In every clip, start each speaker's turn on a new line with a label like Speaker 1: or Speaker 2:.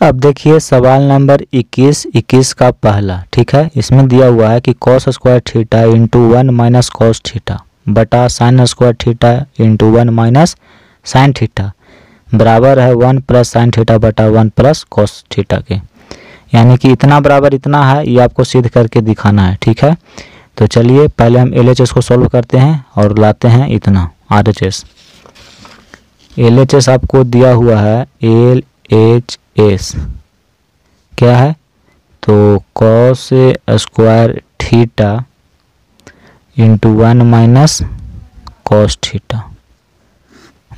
Speaker 1: अब देखिए सवाल नंबर 21 का पहला, ठीक है। इसमें दिया हुआ है कि cos square theta into 1 minus cos theta बटा sine square theta into 1 minus sine theta बराबर है 1 प्लस साइन थीटा बटा 1 प्लस कॉस थीटा के। यानी कि इतना बराबर इतना है, ये आपको सिद्ध करके दिखाना है, ठीक है। तो चलिए पहले हम LHS को सॉल्व करते हैं और लाते हैं इतना RHS। LHS आपको दिया हुआ है LHS क्या है, तो cos square theta into 1 minus cos theta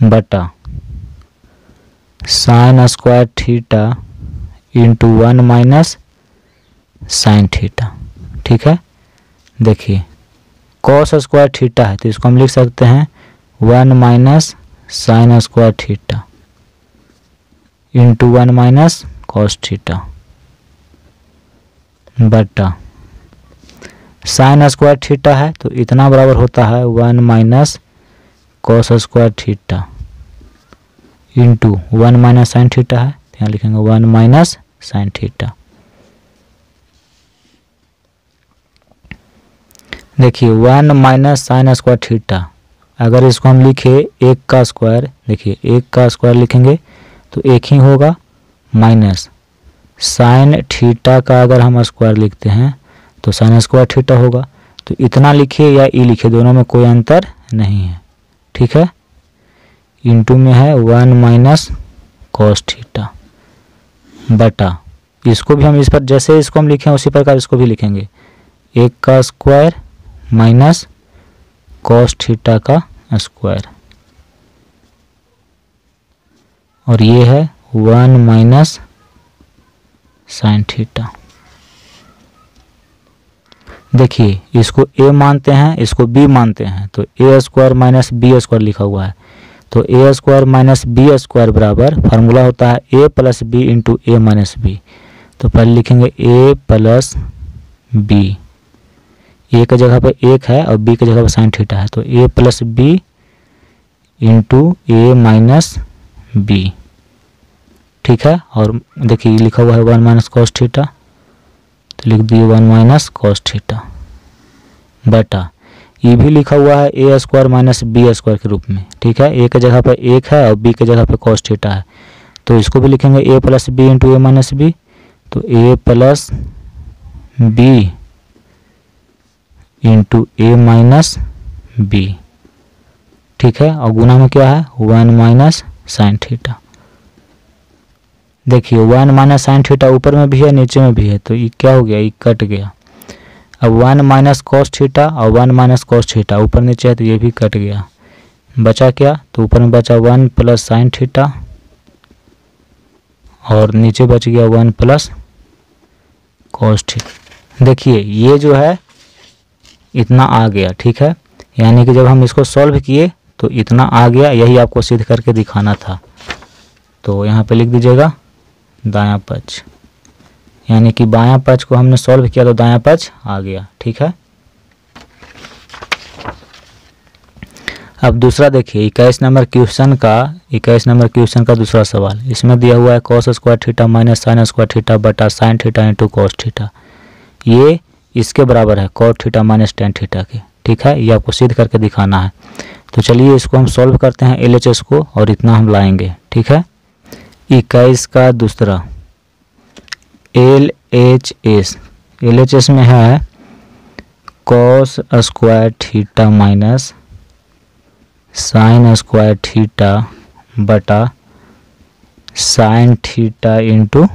Speaker 1: बटा sine square theta into 1 minus sine theta, ठीक है। देखिए कॉस स्क्वायर थीटा है तो इसको हम लिख सकते हैं 1 minus sine square theta into 1 minus cos theta बटा साइन स्क्वायर थीटा है तो इतना बराबर होता है 1 minus cos square theta into 1 minus sine theta है, यहाँ लिखेंगे 1 माइनस साइन थीटा। देखिए 1 माइनस साइन स्क्वायर थीटा, अगर इसको हम लिखे 1 का स्क्वायर, देखिए 1 का स्क्वायर लिखेंगे तो 1 ही होगा, माइनस साइन थीटा का अगर हम स्क्वायर लिखते हैं तो साइन स्क्वायर थीटा होगा। तो इतना लिखिए या ई लिखिए, दोनों में कोई अंतर नहीं है, ठीक है। इंटू में है 1 माइनस कॉस थीटा बटा, इसको भी हम इस पर जैसे इसको हम लिखें उसी प्रकार इसको भी लिखेंगे, 1 का स्क्वायर माइनस कॉस थीटा का स्क्वायर और ये है 1 माइनस साइन थीटा। देखिए इसको a मानते हैं, इसको b मानते हैं, तो a square minus B square लिखा हुआ है, तो a square minus B square बराबर फार्मूला होता है a plus B into A minus B. तो पहले लिखेंगे a प्लस बी, ए की जगह पर 1 है और b की जगह पर साइन थीटा है, तो a plus B into A minus B, ठीक है। और देखिए लिखा हुआ है 1 माइनस कॉस थीटा, तो लिख दिए 1 माइनस कॉस थीटा बटा ये भी लिखा हुआ है A square minus B square के रूप में, ठीक है। ए की जगह पर 1 है और बी की जगह पर कॉस थीटा है, तो इसको भी लिखेंगे a plus B into A minus B, तो a plus B into A minus B, ठीक है। और गुना में क्या है 1 माइनस साइन थीटा। देखिए 1 माइनस साइन थीटा ऊपर में भी है नीचे में भी है, तो ये क्या हो गया, ये कट गया। अब 1 माइनस कॉस थीटा और 1 माइनस कॉस थीटा ऊपर नीचे है तो ये भी कट गया, बचा क्या, तो ऊपर में बचा 1 प्लस साइन थीटा और नीचे बच गया 1 प्लस कॉस थीटा। देखिए ये जो है इतना आ गया, ठीक है। यानी कि जब हम इसको सॉल्व किए तो इतना आ गया, यही आपको सिद्ध करके दिखाना था। तो यहाँ पे लिख दीजिएगा दायां पक्ष, यानी कि बायां पक्ष को हमने सॉल्व किया तो दायां पक्ष आ गया, ठीक है। अब दूसरा देखिए 21 नंबर क्वेश्चन का दूसरा सवाल। इसमें दिया हुआ है cos square theta minus sine square theta बटा sine theta into cos theta, ये इसके बराबर है cos theta minus tan theta के, ठीक है। ये आपको सिद्ध करके दिखाना है। तो चलिए इसको हम सॉल्व करते हैं LHS को और इतना हम लाएंगे, ठीक है। 21 का दूसरा LHS में है cos square theta minus sine square theta बटा sine theta into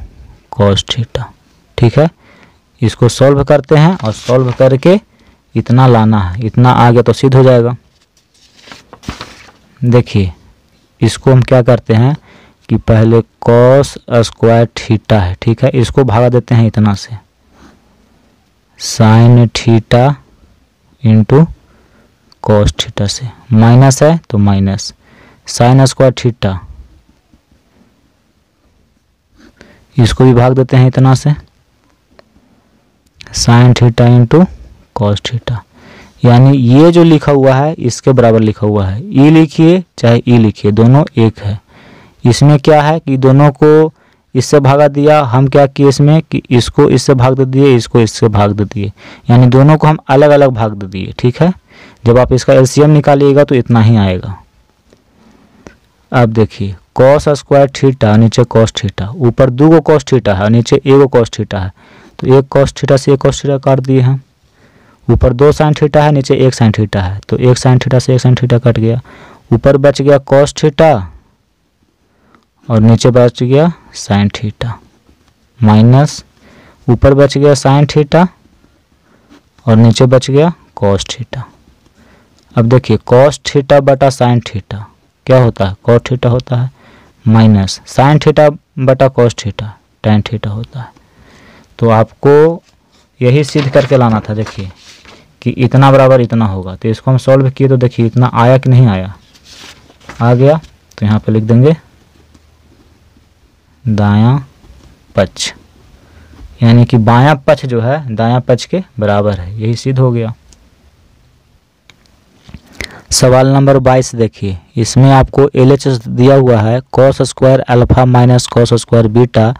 Speaker 1: cos theta, ठीक है। इसको सॉल्व करते हैं और सॉल्व करके इतना लाना है, इतना आ गया तो सिद्ध हो जाएगा। देखिए इसको हम क्या करते हैं कि पहले कॉस स्क्वायर थीटा है, ठीक है, इसको भागा देते हैं इतना से, sign theta into cos theta से, माइनस है तो माइनस साइन स्क्वायर थीटा, इसको भी भाग देते हैं इतना से, sign theta into cos theta. यानी ये जो लिखा हुआ है इसके बराबर लिखा हुआ है, ई लिखिए चाहे ई लिखिए दोनों एक है। इसमें क्या है कि दोनों को इससे भागा दिया, हम क्या किए इसमें कि इसको इससे भाग दे दिए, इसको इससे भाग दे दिए, यानी दोनों को हम अलग अलग भाग दे दिए। ठीक है, जब आप इसका एलसीएम निकालिएगा तो इतना ही आएगा। अब देखिए कॉस स्क्वायर थीटा नीचे कॉस थीटा, ऊपर 2 गो कॉस थीटा है और नीचे 1 गो कॉस थीटा है, तो एक कॉस थीटा से एक कॉस थीटा काट दिए हैं। ऊपर 2 साइन थीटा है, नीचे 1 साइन थीटा है, तो 1 साइन थीटा से 1 साइन थीटा कट गया। ऊपर बच गया कॉस थीटा और नीचे बच गया साइन थीटा, माइनस ऊपर बच गया साइन थीटा और नीचे बच गया कॉस थीटा। अब देखिए कॉस थीटा बटा साइन थीटा क्या होता है, कॉस थीटा होता है, माइनस साइन थीटा बटा कॉस थीटा टैन थीटा होता है। तो आपको यही सिद्ध करके लाना था, देखिए कि इतना बराबर इतना होगा। तो इसको हम सॉल्व किए तो देखिए इतना आया कि नहीं आया, आ गया। तो यहाँ पे लिख देंगे दायां पक्ष, यानी कि बायां पक्ष जो है दायां पक्ष के बराबर है, यही सिद्ध हो गया। सवाल नंबर 22 देखिए, इसमें आपको LHS दिया हुआ है cos square alpha minus cos square beta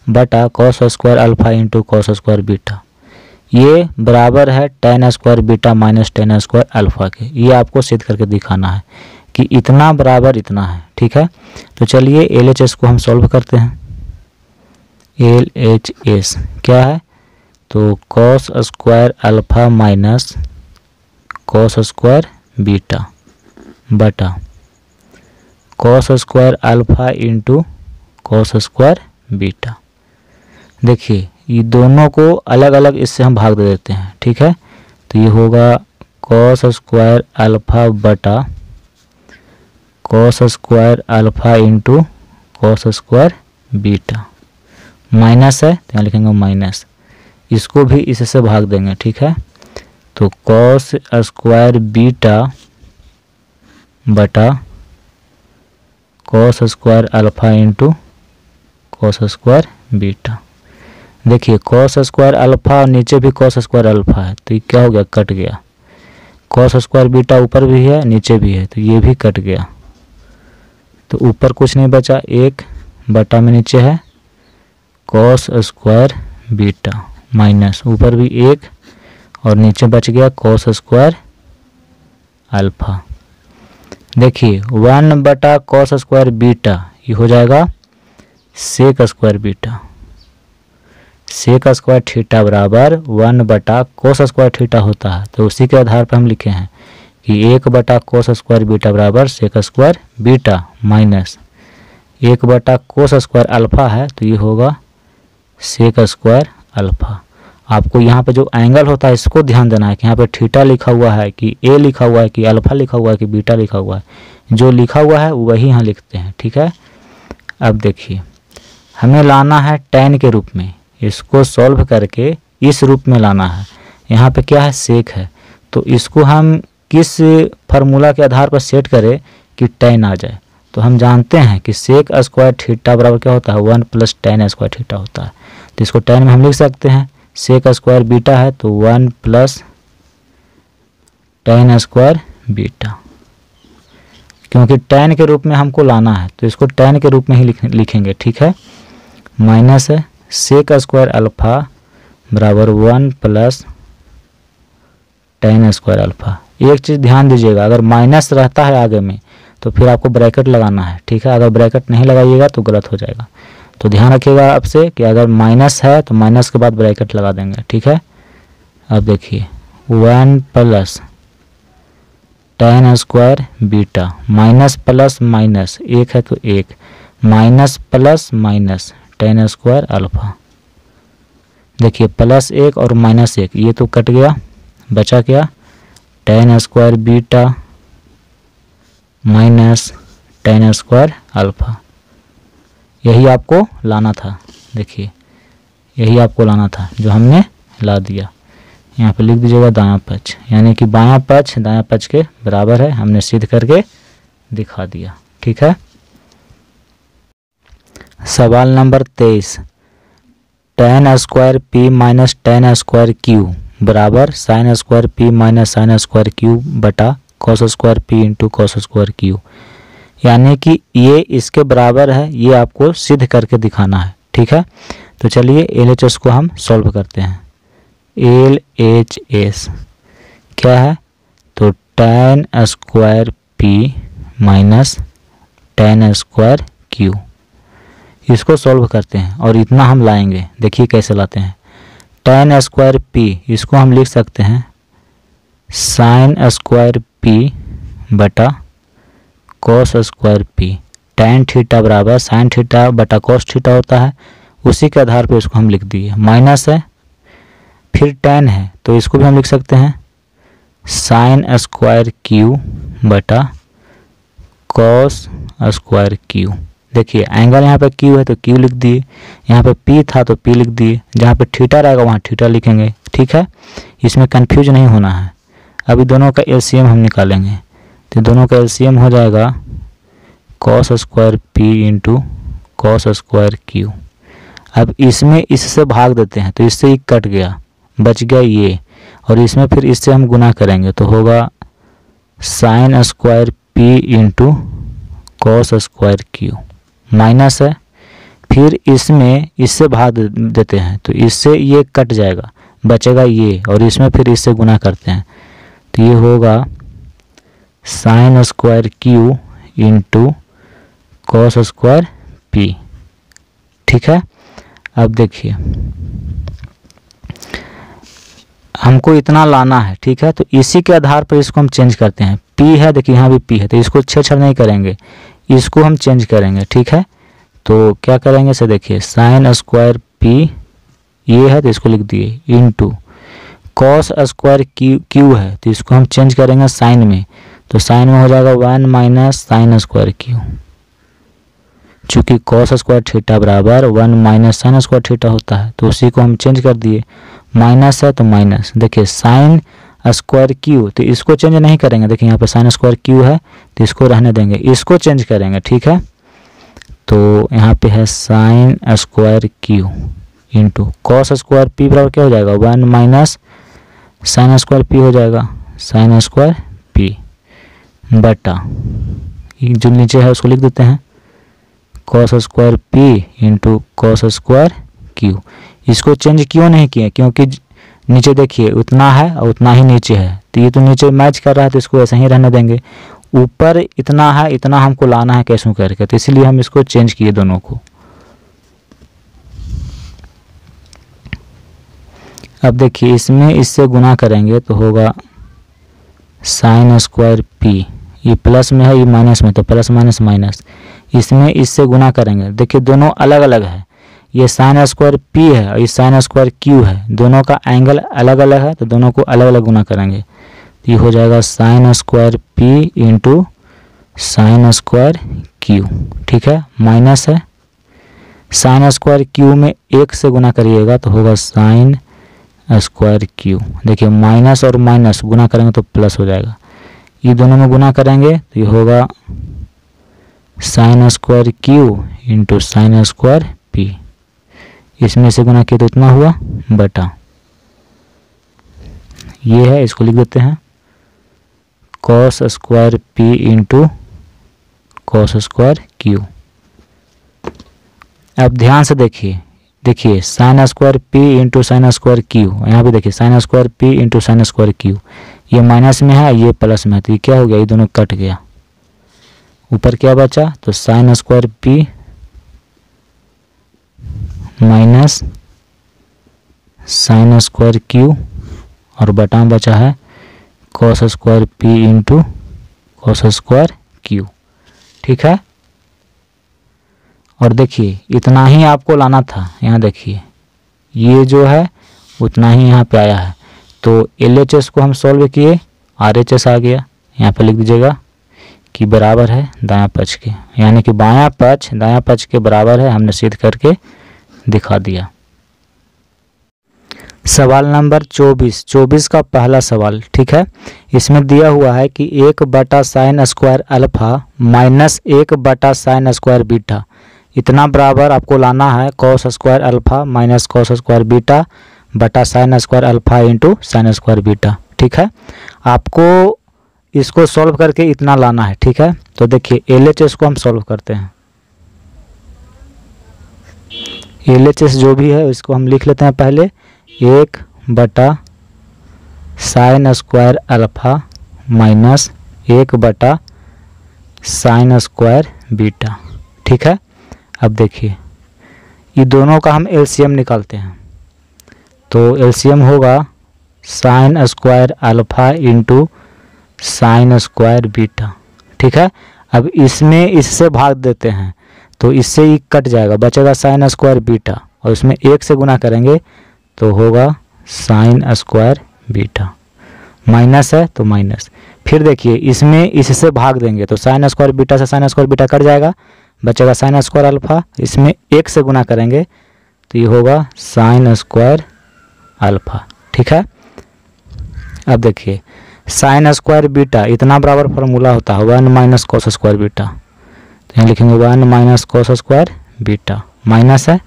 Speaker 1: बटा cos square alpha into cos square beta, ये बराबर है tan square beta minus tan square alpha के। ये आपको सिद्ध करके दिखाना है कि इतना बराबर इतना है। ठीक है, तो चलिए LHS को हम सॉल्व करते हैं। LHS क्या है, तो cos square alpha minus cos square beta बटा cos square alpha into cos square beta. देखिए ये दोनों को अलग अलग इससे हम भाग दे देते हैं। ठीक है, तो ये होगा कॉस स्क्वायर अल्फा बटा cos square alpha into cos square beta, minus है तो यहाँ लिखेंगे माइनस, इसको भी इससे भाग देंगे। ठीक है, तो कॉस स्क्वायर बीटा बटा cos square alpha into cos square beta. देखिए कॉस स्क्वायर अल्फा और नीचे भी कॉस स्क्वायर अल्फा है, तो ये क्या हो गया, कट गया। कॉस स्क्वायर बीटा ऊपर भी है नीचे भी है, तो ये भी कट गया। तो ऊपर कुछ नहीं बचा, 1 बटा में नीचे है कॉस स्क्वायर बीटा माइनस ऊपर भी 1 और नीचे बच गया कॉस स्क्वायर अल्फा। देखिए 1 बटा कॉस स्क्वायर बीटा ये हो जाएगा sec square beta, sec square theta बराबर 1 बटा कोस स्क्वायर थीटा होता है। तो उसी के आधार पर हम लिखे हैं कि 1 बटा कोस स्क्वायर बीटा बराबर सेक स्क्वायर बीटा माइनस 1 बटा कोस स्क्वायर अल्फा है, तो ये होगा सेक स्क्वायर अल्फा। आपको यहाँ पे जो एंगल होता है इसको ध्यान देना है कि यहाँ पे थीटा लिखा हुआ है कि ए लिखा हुआ है कि अल्फा लिखा हुआ है कि बीटा लिखा हुआ है, जो लिखा हुआ है वही यहाँ लिखते हैं। ठीक है, अब देखिए हमें लाना है tan के रूप में, इसको सॉल्व करके इस रूप में लाना है। यहाँ पे क्या है, सेक है, तो इसको हम किस फार्मूला के आधार पर सेट करें कि tan आ जाए। तो हम जानते हैं कि सेक स्क्वायर थीटा बराबर क्या होता है, 1 प्लस tan स्क्वायर थीटा होता है। तो इसको tan में हम लिख सकते हैं, सेक स्क्वायर बीटा है तो 1 प्लस tan स्क्वायर बीटा, क्योंकि tan के रूप में हमको लाना है तो इसको tan के रूप में ही लिखेंगे। ठीक है, माइनस है सेक स्क्वायर अल्फा बराबर 1 प्लस tan स्क्वायर अल्फा। एक चीज़ ध्यान दीजिएगा, अगर माइनस रहता है आगे में तो फिर आपको ब्रैकेट लगाना है। ठीक है, अगर ब्रैकेट नहीं लगाइएगा तो गलत हो जाएगा। तो ध्यान रखिएगा आपसे कि अगर माइनस है तो माइनस के बाद ब्रैकेट लगा देंगे। ठीक है, अब देखिए 1 plus tan square beta minus plus minus 1 है तो 1 minus plus minus tan square alpha. देखिए प्लस 1 और माइनस 1 ये तो कट गया, बचा क्या tan square beta minus tan square alpha. यही आपको लाना था, देखिए यही आपको लाना था जो हमने ला दिया। यहाँ पे लिख दीजिएगा दायां पक्ष, यानी कि बायां पक्ष दायां पक्ष के बराबर है, हमने सिद्ध करके दिखा दिया। ठीक है, सवाल number 23, tan square P minus tan square Q बराबर sine square P minus sine square Q बटा cos square P into cos square Q, यानी कि ये इसके बराबर है, ये आपको सिद्ध करके दिखाना है। ठीक है। तो चलिए LHS को हम सॉल्व करते हैं। LHS क्या है, तो tan square P minus tan square Q, इसको सॉल्व करते हैं और इतना हम लाएंगे। देखिए कैसे लाते हैं। tan स्क्वायर P इसको हम लिख सकते हैं sin स्क्वायर P बटा cos square P। tan theta बराबर sin थीटा बटा cos थीटा होता है, उसी के आधार पर इसको हम लिख दिए। माइनस है, फिर tan है तो इसको भी हम लिख सकते हैं sin स्क्वायर Q बटा cos स्क्वायर Q। देखिए एंगल यहाँ पे Q है तो Q लिख दिए, यहाँ पे P था तो P लिख दिए, जहाँ पे थीटा रहेगा वहाँ थीटा लिखेंगे। ठीक है, इसमें कंफ्यूज नहीं होना है। अभी दोनों का LCM हम निकालेंगे, तो दोनों का LCM हो जाएगा cos square P into cos square Q। अब इसमें इससे भाग देते हैं तो इससे ही कट गया, बच गया ये, और इसमें फिर इससे हम गुना करेंगे तो होगा sin square P into cos square Q। Minus है, फिर इसमें इससे भाग देते हैं तो इससे ये कट जाएगा, बचेगा ये, और इसमें फिर इससे गुना करते हैं तो ये होगा sin square Q into cos square P। ठीक है, अब देखिए हमको इतना लाना है। ठीक है, तो इसी के आधार पर इसको हम चेंज करते हैं। P है, देखिए यहाँ भी P है तो इसको छेड़छाड़ नहीं करेंगे, इसको हम चेंज करेंगे। ठीक है, तो क्या करेंगे से देखिए sin स्क्वायर P ये है तो इसको लिख दिए इंटू cos स्क्वायर Q है तो इसको हम चेंज करेंगे साइन में, तो साइन में हो जाएगा 1 माइनस sin स्क्वायर Q। चूँकि cos स्क्वायर थीटा बराबर 1 माइनस sin स्क्वायर थीटा होता है तो उसी को हम चेंज कर दिए। माइनस है तो माइनस, देखिए sin स्क्वायर Q तो इसको चेंज नहीं करेंगे, देखिए यहाँ पे sin स्क्वायर Q है तो इसको रहने देंगे, इसको चेंज करेंगे। ठीक है, तो यहाँ पे है sin square Q into cos square P बराबर क्या हो जाएगा 1 माइनस sin स्क्वायर P हो जाएगा sin स्क्वायर P बटा जो नीचे है उसको लिख देते हैं cos square P into cos square Q। इसको चेंज क्यों नहीं किए, क्योंकि नीचे देखिए उतना है और उतना ही नीचे है, तो ये तो नीचे मैच कर रहा है तो इसको ऐसे ही रहने देंगे। ऊपर इतना है, इतना हमको लाना है कैसे करके, तो इसीलिए हम इसको चेंज किए दोनों को। अब देखिए इसमें इससे गुना करेंगे तो होगा sin स्क्वायर P, ये प्लस में है ये माइनस में, तो प्लस माइनस माइनस, इसमें इससे गुना करेंगे। देखिए दोनों अलग अलग है, ये sin स्क्वायर P है और ये sin स्क्वायर Q है, दोनों का एंगल अलग अलग है तो दोनों को अलग अलग गुना करेंगे। ये हो जाएगा sin square P into sin square Q। ठीक है, माइनस है, sin स्क्वायर Q में 1 से गुना करिएगा तो होगा sin स्क्वायर Q। देखिए माइनस और माइनस गुना करेंगे तो प्लस हो जाएगा, ये दोनों में गुना करेंगे तो ये होगा sin square Q into sin square P। इसमें से गुना किया तो इतना हुआ बटा ये है, इसको लिख देते हैं cos square P into cos square Q। अब ध्यान से देखिए, देखिए sin square P into sine square Q, यहाँ पे देखिए sin square P into sine square Q, ये माइनस में है ये प्लस में है तो ये क्या हो गया, ये दोनों कट गया। ऊपर क्या बचा, तो sin square P minus sine square Q और बटा में बचा है cos square P into cos square Q। ठीक है, और देखिए इतना ही आपको लाना था, यहाँ देखिए ये जो है उतना ही यहाँ पे आया है, तो LHS को हम सॉल्व किए, RHS आ गया। यहाँ पे लिख दीजिएगा कि बराबर है दायां पक्ष के, यानी कि बायां पक्ष दायां पक्ष के बराबर है, हमने सिद्ध करके दिखा दिया। सवाल नंबर 24 का पहला सवाल। ठीक है, इसमें दिया हुआ है कि 1 बटा साइन स्क्वायर अल्फा माइनस 1 बटा साइन स्क्वायर बीटा, इतना बराबर आपको लाना है cos square alpha minus cos square beta बटा sine square alpha into sine square beta. ठीक है, आपको इसको सॉल्व करके इतना लाना है। ठीक है, तो देखिए LHS को हम सॉल्व करते हैं। LHS जो भी है इसको हम लिख लेते हैं पहले 1/sin² alpha minus 1/sin² beta. ठीक है, अब देखिए ये दोनों का हम LCM निकालते हैं, तो LCM होगा sin² alpha into sin² beta. ठीक है, अब इसमें इससे भाग देते हैं तो इससे ही कट जाएगा, बचेगा sin² बीटा, और इसमें 1 से गुना करेंगे तो होगा sin² बीटा। माइनस है तो माइनस, फिर देखिए इसमें इससे भाग देंगे तो sin² बीटा से sin² बीटा कट जाएगा, बचेगा sin² अल्फ़ा, इसमें 1 से गुना करेंगे तो ये होगा sin² अल्फ़ा। ठीक है, अब देखिए sin² बीटा इतना बराबर फार्मूला होता है 1 - cos² बीटा, तो यहाँ लिखेंगे 1 - cos² बीटा, माइनस है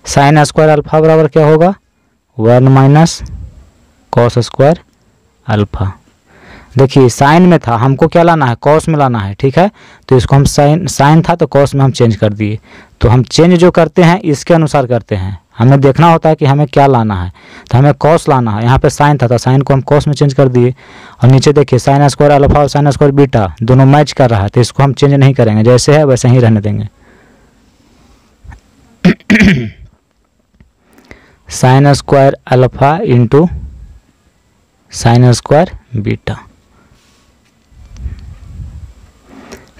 Speaker 1: sin² अल्फ़ा बराबर क्या होगा 1 - cos² अल्फ़ा। देखिए साइन में था, हमको क्या लाना है कॉस में लाना है। ठीक है, तो इसको हम साइन था तो कॉस में हम चेंज कर दिए, तो हम चेंज जो करते हैं इसके अनुसार करते हैं, हमें देखना होता है कि हमें क्या लाना है, तो हमें कॉस लाना है। यहाँ पे साइन था तो साइन को हम कॉस में चेंज कर दिए, और नीचे देखिए sin² अल्फ़ा और sin² बीटा दोनों मैच कर रहा है, तो इसको हम चेंज नहीं करेंगे, जैसे है वैसे ही रहने देंगे। sin² alpha into sin² beta.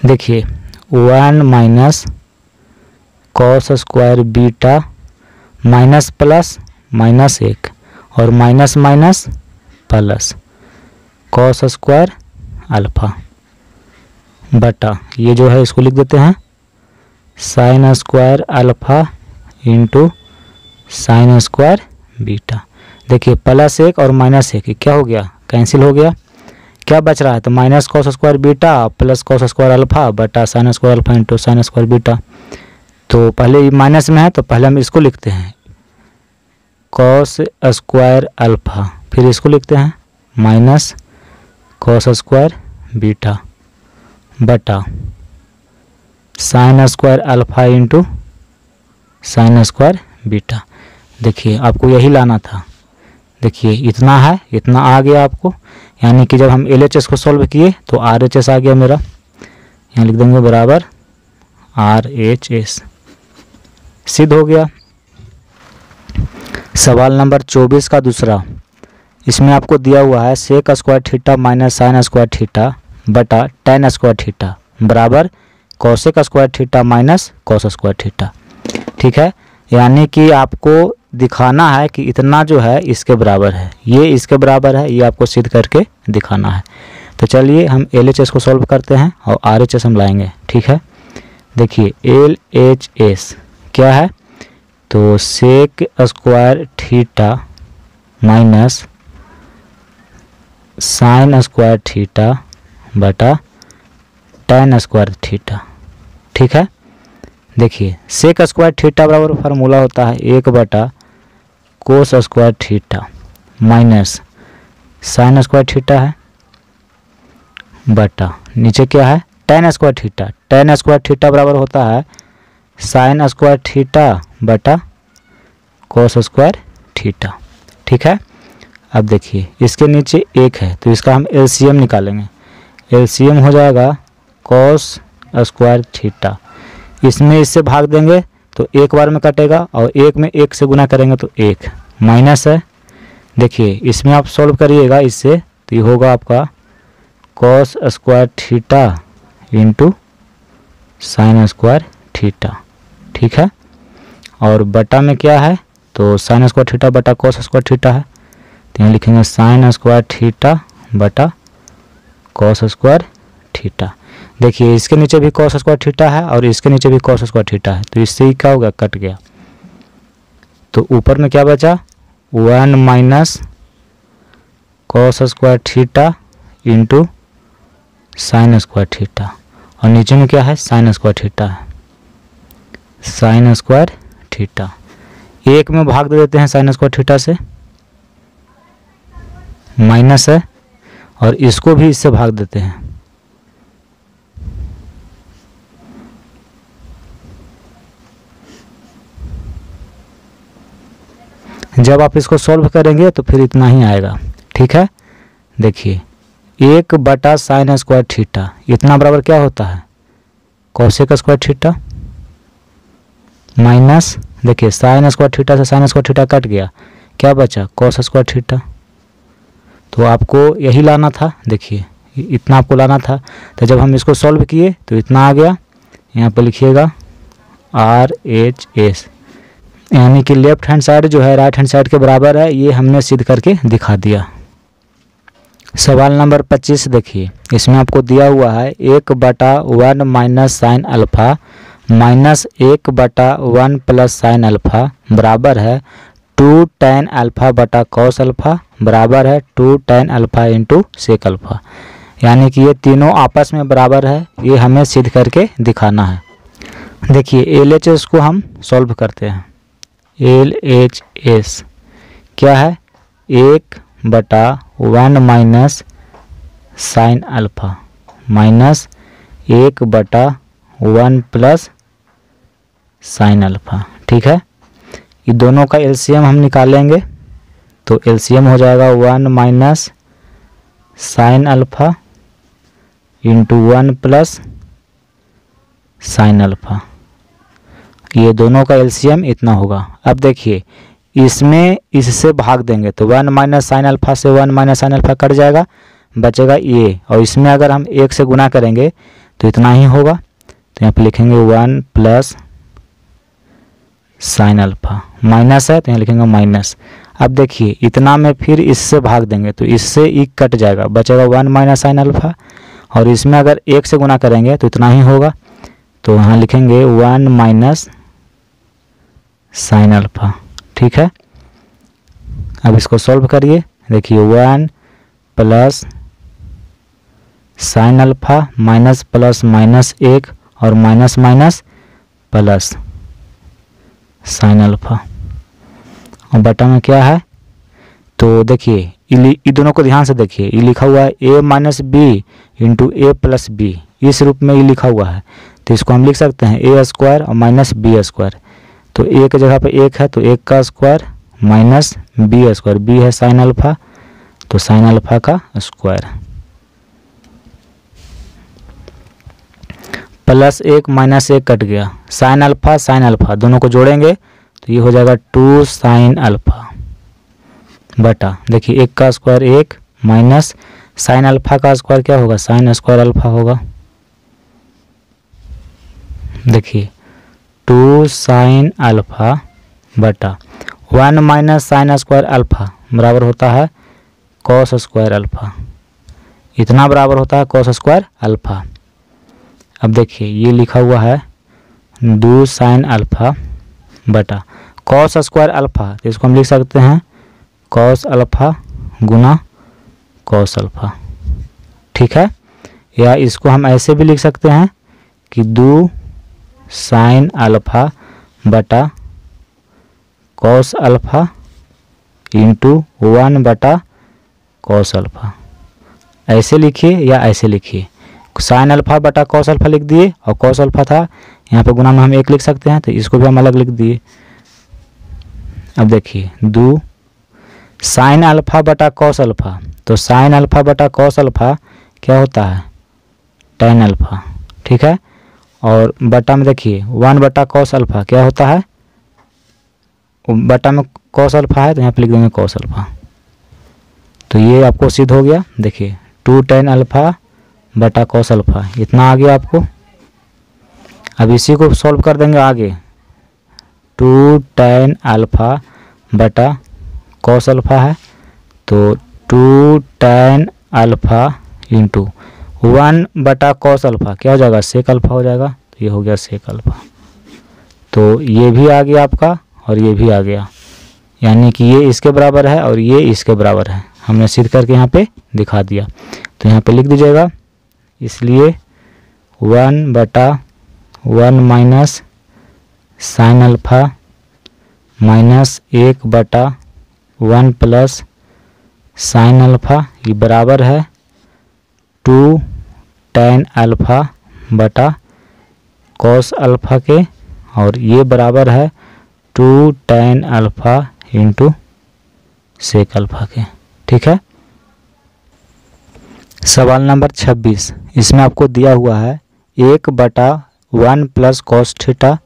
Speaker 1: देखिए 1 - cos² बीटा माइनस प्लस -1 और minus minus plus cos² alpha बटा ये जो है इसको लिख देते हैं sin² alpha into sin² beta. देखिए +1 और -1 क्या हो गया, कैंसिल हो गया, क्या बच रहा है तो minus cos² beta plus cos² alpha बटा sin² alpha into sin² beta. तो पहले ये माइनस में है तो पहले हम इसको लिखते हैं cos² अल्फ़ा, फिर इसको लिखते हैं माइनस cos² बीटा बटा sin² alpha into sin² beta. देखिए आपको यही लाना था, देखिए इतना है, इतना आ गया आपको, यानी कि जब हम LHS को सॉल्व किए तो RHS आ गया मेरा, यहाँ लिख देंगे बराबर RHS, सिद्ध हो गया। सवाल नंबर 24 का दूसरा, इसमें आपको दिया हुआ है sec² theta minus sin² theta बटा tan² थीटा बराबर cosec² theta minus cos² theta. ठीक है, यानी कि आपको दिखाना है कि इतना जो है इसके बराबर है, ये इसके बराबर है, ये आपको सिद्ध करके दिखाना है। तो चलिए हम LHS को सॉल्व करते हैं और RHS हम लाएंगे। ठीक है, देखिए LHS क्या है तो sec² theta minus sin² theta बटा tan² थीटा। ठीक है, देखिए sec² थीटा बराबर फार्मूला होता है 1/cos² theta minus sin² theta है बटा नीचे क्या है tan² थीटा, tan² थीटा बराबर होता है sin² थीटा बटा cos² थीटा। ठीक है, अब देखिए इसके नीचे 1 है तो इसका हम LCM निकालेंगे, LCM हो जाएगा cos² थीटा, इसमें इससे भाग देंगे तो एक बार में कटेगा और 1 में 1 से गुना करेंगे तो 1 माइनस है। देखिए इसमें आप सॉल्व करिएगा इससे तो ये होगा आपका cos² theta into sin² theta. ठीक है, और बटा में क्या है तो sin² थीटा बटा cos² थीटा है, तो यहाँ लिखेंगे sin² थीटा बटा cos² थीटा। देखिए इसके नीचे भी cos² थीटा है और इसके नीचे भी cos² थीटा है, तो इससे ही क्या हो गया कट गया, तो ऊपर में क्या बचा 1 - cos² theta into sin² theta, और नीचे में क्या है sin² थीटा है, sin² थीटा। 1 में भाग दे देते हैं sin² थीटा से, माइनस है, और इसको भी इससे भाग देते हैं, जब आप इसको सॉल्व करेंगे तो फिर इतना ही आएगा। ठीक है, देखिए 1/sin² थीटा इतना बराबर क्या होता है, cos² थीटा माइनस, देखिए sin² थीटा से sin² थीटा कट गया, क्या बचा cos² थीटा। तो आपको यही लाना था, देखिए इतना आपको लाना था। तो जब हम इसको सॉल्व किए तो इतना आ गया, यहाँ पे लिखिएगा RHS, यानी कि लेफ्ट हैंड साइड जो है राइट हैंड साइड के बराबर है, ये हमने सिद्ध करके दिखा दिया। सवाल नंबर 25 देखिए, इसमें आपको दिया हुआ है 1/1 minus sine alpha minus 1/1 plus sine alpha बराबर है 2 tan अल्फ़ा बटा कॉस अल्फ़ा बराबर है 2 tan alpha into sec alpha, यानी कि ये तीनों आपस में बराबर है, ये हमें सिद्ध करके दिखाना है। देखिए LHS को हम सॉल्व करते हैं। LHS क्या है, 1/1 minus sine alpha minus 1/1 plus sine alpha. ठीक है, ये दोनों का LCM हम निकालेंगे तो LCM हो जाएगा 1 minus sine alpha into 1 plus sine alpha, ये दोनों का LCM इतना होगा। अब देखिए इसमें इससे भाग देंगे तो 1 माइनस साइन अल्फ़ा से 1 माइनस साइन अल्फ़ा कट जाएगा, बचेगा ये, और इसमें अगर हम 1 से गुना करेंगे तो इतना ही होगा। तो यहाँ पे लिखेंगे 1 प्लस साइन अल्फ़ा, माइनस है तो यहाँ लिखेंगे माइनस। अब देखिए इतना में फिर इससे भाग देंगे तो इससे ई कट जाएगा, बचेगा 1 माइनस साइन अल्फ़ा, और इसमें अगर 1 से गुना करेंगे तो इतना ही होगा। तो यहाँ लिखेंगे 1 माइनस साइन अल्फ़ा। ठीक है, अब इसको सॉल्व करिए, देखिए 1 plus sine alpha minus plus minus 1 और minus minus plus sine alpha, और बटा में क्या है, तो देखिए ये दोनों को ध्यान से देखिए, ये लिखा हुआ है a minus B into A plus B, इस रूप में ये लिखा हुआ है। तो इसको हम लिख सकते हैं a² और माइनस b²। तो a की जगह पे 1 है तो 1 का स्क्वायर माइनस b², b है साइन अल्फ़ा तो साइन अल्फ़ा का स्क्वायर प्लस 1 माइनस 1 कट गया, साइन अल्फ़ा दोनों को जोड़ेंगे तो ये हो जाएगा 2 साइन अल्फ़ा बटा, देखिए 1 का स्क्वायर 1 माइनस साइन अल्फ़ा का स्क्वायर क्या होगा, साइन स्क्वायर अल्फ़ा होगा। देखिए 2 साइन अल्फ़ा बटा 1 माइनस साइन स्क्वायर अल्फ़ा बराबर होता है कॉस स्क्वायर अल्फ़ा, इतना बराबर होता है कॉस स्क्वायर अल्फ़ा। अब देखिए ये लिखा हुआ है 2 साइन अल्फ़ा बटा कॉस स्क्वायर अल्फ़ा, तो इसको हम लिख सकते हैं कॉस अल्फ़ा गुना कॉस अल्फ़ा। ठीक है, या इसको हम ऐसे भी लिख सकते हैं कि 2 साइन अल्फ़ा बटा कॉस अल्फ़ा इंटू 1 बटा कॉस अल्फ़ा, ऐसे लिखिए या ऐसे लिखिए। साइन अल्फ़ा बटा कॉस अल्फ़ा लिख दिए, और कॉस अल्फ़ा था यहाँ पे गुना में हम 1 लिख सकते हैं, तो इसको भी हम अलग लिख दिए। अब देखिए 2 साइन अल्फ़ा बटा कॉस अल्फ़ा, तो साइन अल्फ़ा बटा कॉस अल्फ़ा क्या होता है tan अल्फ़ा। ठीक है, और बटा में देखिए 1 बटा कॉस अल्फ़ा क्या होता है, बटा में कॉस अल्फ़ा है तो यहाँ पे लिख देंगे कॉस अल्फ़ा। तो ये आपको सिद्ध हो गया, देखिए 2 tan अल्फ़ा बटा कॉस अल्फ़ा इतना आ गया आपको। अब इसी को सॉल्व कर देंगे आगे, 2 tan अल्फ़ा बटा कॉस अल्फ़ा है तो 2 tan अल्फ़ा इंटू 1 बटा कॉस अल्फ़ा क्या हो जाएगा, सेक अल्फ़ा हो जाएगा, तो ये हो गया सेक अल्फ़ा। तो ये भी आ गया आपका और ये भी आ गया, यानी कि ये इसके बराबर है और ये इसके बराबर है, हमने सिद्ध करके यहाँ पे दिखा दिया। तो यहाँ पे लिख दीजिएगा, इसलिए 1 बटा 1 माइनस साइन अल्फ़ा माइनस 1 बटा 1 प्लस साइन अल्फ़ा ये बराबर है 2 tan अल्फ़ा बटा कॉस अल्फ़ा के, और ये बराबर है 2 tan alpha into sec alpha के। ठीक है। सवाल नंबर 26, इसमें आपको दिया हुआ है 1/1 plus cos theta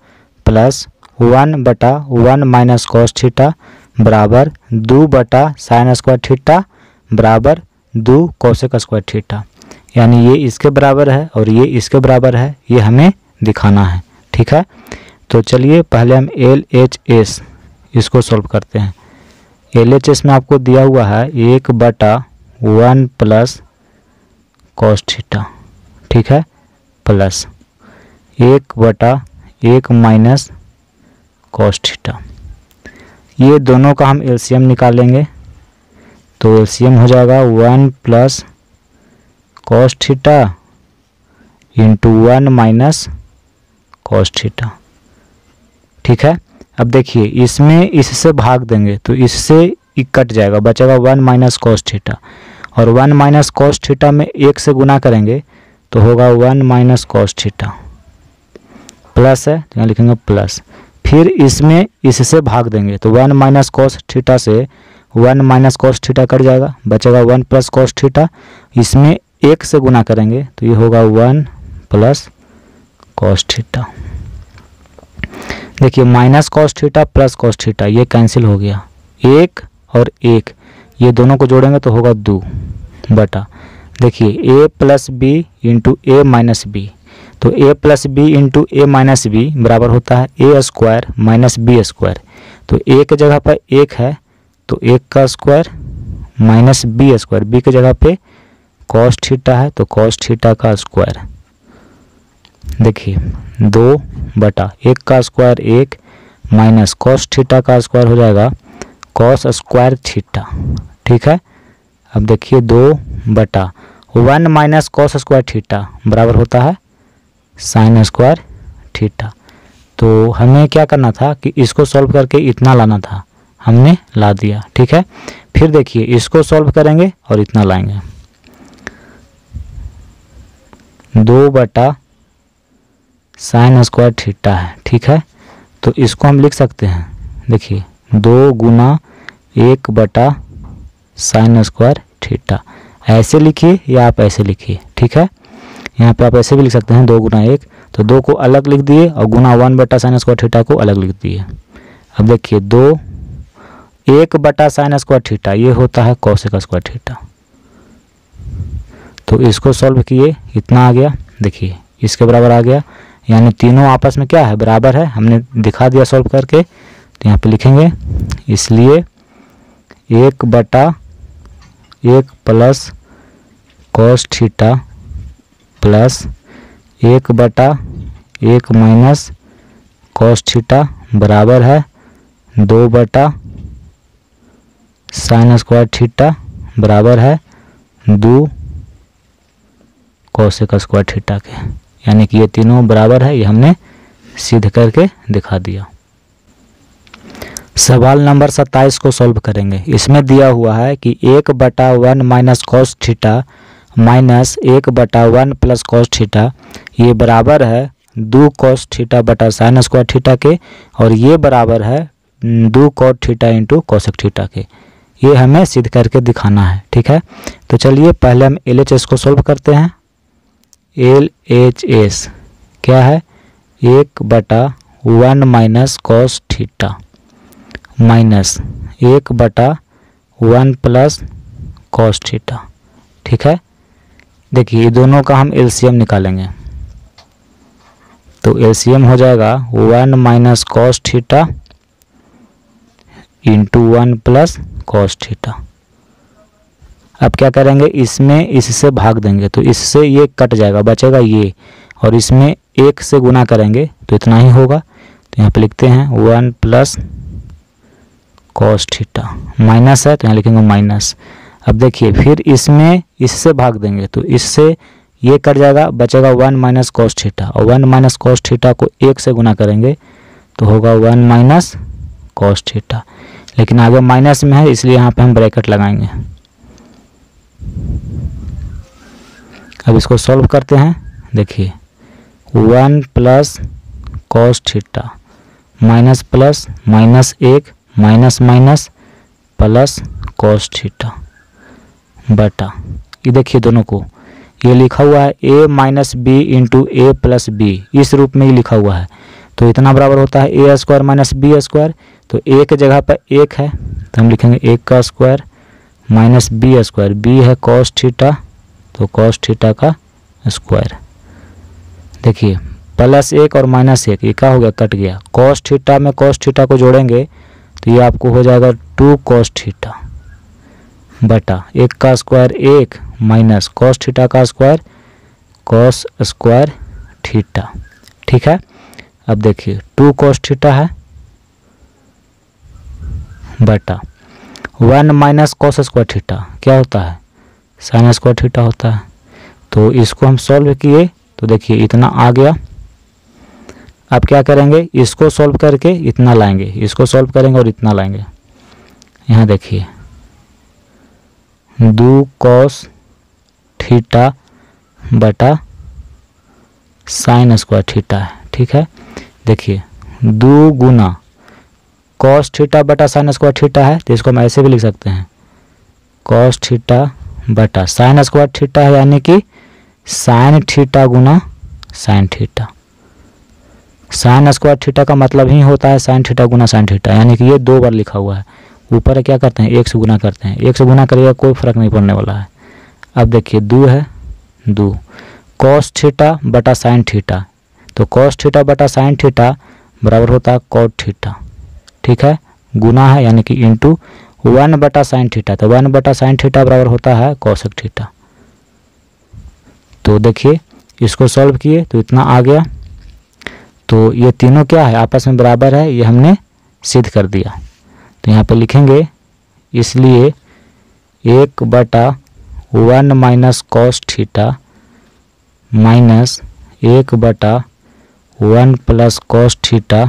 Speaker 1: plus 1/1 minus cos theta बराबर 2/साइन स्क्वायर थीटा बराबर 2 कोसेक स्क्वायर थीटा। यानी ये इसके बराबर है और ये इसके बराबर है, ये हमें दिखाना है। ठीक है। तो चलिए पहले हम LHS इसको सॉल्व करते हैं। LHS में आपको दिया हुआ है 1/1 प्लस कॉस थीटा, ठीक है, प्लस 1/1 माइनस कॉस थीटा। ये दोनों का हम एलसीएम निकालेंगे तो एलसीएम हो जाएगा 1 plus cos theta into 1 minus cos theta. ठीक है। अब देखिए इसमें इससे भाग देंगे तो इससे कट जाएगा, बचेगा 1 माइनस कॉस थीटा और 1 माइनस कॉस थीटा में 1 से गुना करेंगे तो होगा 1 माइनस कॉस थीटा, प्लस है तो यहाँ लिखेंगे प्लस। फिर इसमें इससे भाग देंगे तो 1 माइनस कॉस थीटा से 1 माइनस कॉस थीटा कट जाएगा, बचेगा 1 प्लस कॉस थीटा। इसमें 1 से गुना करेंगे तो ये होगा 1 प्लस कॉस थीटा। देखिए minus cos theta plus cos theta ये कैंसिल हो गया, 1 और 1 ये दोनों को जोड़ेंगे तो होगा 2 बटा, देखिए a plus B into A minus B. तो a plus B into A minus B बराबर होता है A square minus B square. तो a की जगह पर 1 है तो 1 का square minus B square, B की जगह पे कॉस थीटा है तो कॉस थीटा का स्क्वायर। देखिए 2 बटा 1 का स्क्वायर 1 माइनस कॉस थीटा का स्क्वायर हो जाएगा कॉस स्क्वायर थीटा। ठीक है। अब देखिए 2 बटा 1 माइनस कॉस स्क्वायर थीटा बराबर होता है साइन स्क्वायर थीटा। तो हमें क्या करना था कि इसको सॉल्व करके इतना लाना था, हमने ला दिया। ठीक है। फिर देखिए इसको सॉल्व करेंगे और इतना लाएंगे, 2 बटा साइन स्क्वायर थीटा है। ठीक है। तो इसको हम लिख सकते हैं, देखिए 2 गुना 1 बटा साइन स्क्वायर थीटा, ऐसे लिखिए या आप ऐसे लिखिए। ठीक है। यहाँ पे आप ऐसे भी लिख सकते हैं 2 गुना 1, तो 2 को अलग लिख दिए और गुना 1 बटा साइन स्क्वायर थीटा को अलग लिख दिए। अब देखिए 1 बटा साइन स्क्वायर थीटा ये होता है कोसेक स्क्वायर थीटा। तो इसको सॉल्व किए, इतना आ गया, देखिए इसके बराबर आ गया, यानी तीनों आपस में क्या है, बराबर है। हमने दिखा दिया सॉल्व करके, तो यहाँ पे लिखेंगे इसलिए 1 बटा 1 प्लस कॉस थीटा प्लस 1 बटा 1 माइनस कॉस थीटा बराबर है 2 बटा साइन स्क्वायर थीटा बराबर है 2 कोसेक स्क्वायर थीटा के। यानी कि ये तीनों बराबर है, ये हमने सिद्ध करके दिखा दिया। सवाल नंबर 27 को सॉल्व करेंगे। इसमें दिया हुआ है कि 1/1 minus cos theta minus 1/1 plus cos theta ये बराबर है 2 कॉस थीटा बटा साइन स्क्वायर थीटा के, और ये बराबर है 2 cot theta into cosec theta के। ये हमें सिद्ध करके दिखाना है। ठीक है। तो चलिए पहले हम LHS को सॉल्व करते हैं। LHS क्या है, 1/1 minus cos theta minus 1/1 plus cos theta. ठीक है। देखिए दोनों का हम एलसीएम निकालेंगे तो एलसीएम हो जाएगा 1 minus cos theta into 1 plus cos theta. अब क्या करेंगे, इसमें इससे भाग देंगे तो इससे ये कट जाएगा, बचेगा ये, और इसमें 1 से गुना करेंगे तो इतना ही होगा। तो यहाँ पे लिखते हैं 1 प्लस कॉस थीटा, माइनस है तो यहाँ लिखेंगे माइनस। अब देखिए फिर इसमें इससे भाग देंगे तो इससे ये कट जाएगा, बचेगा 1 माइनस कॉस थीटा, और 1 माइनस कॉस थीटा को 1 से गुना करेंगे तो होगा 1 माइनस कॉस थीटा। लेकिन आगे माइनस में है इसलिए यहाँ पे हम ब्रैकेट लगाएंगे। अब इसको सॉल्व करते हैं। देखिए 1 plus cos theta minus plus minus 1 minus minus plus cos theta बटा, ये देखिए दोनों को ये लिखा हुआ है a minus B into A plus B, इस रूप में ही लिखा हुआ है। तो इतना बराबर होता है A square minus B square. तो ए के जगह पर एक है तो हम लिखेंगे एक का square minus B square, B है कॉस थीटा तो कॉस थीटा का स्क्वायर। देखिए प्लस एक और माइनस एक, ये क्या हो गया, कट गया। कॉस थीटा में कॉस थीटा को जोड़ेंगे तो ये आपको हो जाएगा 2 कॉस थीटा बटा एक का स्क्वायर एक माइनस कॉस थीटा का स्क्वायर कॉस स्क्वायर थीटा। ठीक है, अब देखिए 2 कॉस थीटा है बटा 1 माइनस कॉस स्क्वायर थीटा क्या होता है, साइन स्क्वायर थीटा होता है। तो इसको हम सॉल्व किए तो देखिए इतना आ गया। अब क्या करेंगे, इसको सॉल्व करके इतना लाएंगे, इसको सॉल्व करेंगे और इतना लाएंगे। यहाँ देखिए 2 कॉस थीटा बटा साइन स्क्वायर थीटा है। ठीक है, देखिए 2 गुना कॉस थीटा बटा साइन स्क्वायर थीटा है तो इसको हम ऐसे भी लिख सकते हैं, कॉस थीटा बटा साइन स्क्वायर थीटा है, यानी कि साइन थीटा गुना sine theta. Sine square theta का मतलब ही होता है साइन थीटा गुना साइन थीटा, यानी कि ये 2 बार लिखा हुआ है। ऊपर क्या करते हैं, 1 से गुना करते हैं, 1 से गुना करिएगा कोई फर्क नहीं पड़ने वाला है। अब देखिए 2 है 2 कॉस थीटा बटा साइन थीटा, तो कॉस थीटा बटा साइन थीटा बराबर होता है कॉट थीटा। ठीक है, गुना है यानी कि इंटू 1 बटा साइन थीटा, तो 1 बटा साइन थीटा बराबर होता है कोसेक थीटा। तो देखिए इसको सॉल्व किए तो इतना आ गया। तो ये तीनों क्या है, आपस में बराबर है, ये हमने सिद्ध कर दिया। तो यहाँ पे लिखेंगे इसलिए 1 बटा 1 माइनस कॉस थीटा माइनस 1 बटा 1 प्लस कॉस थीटा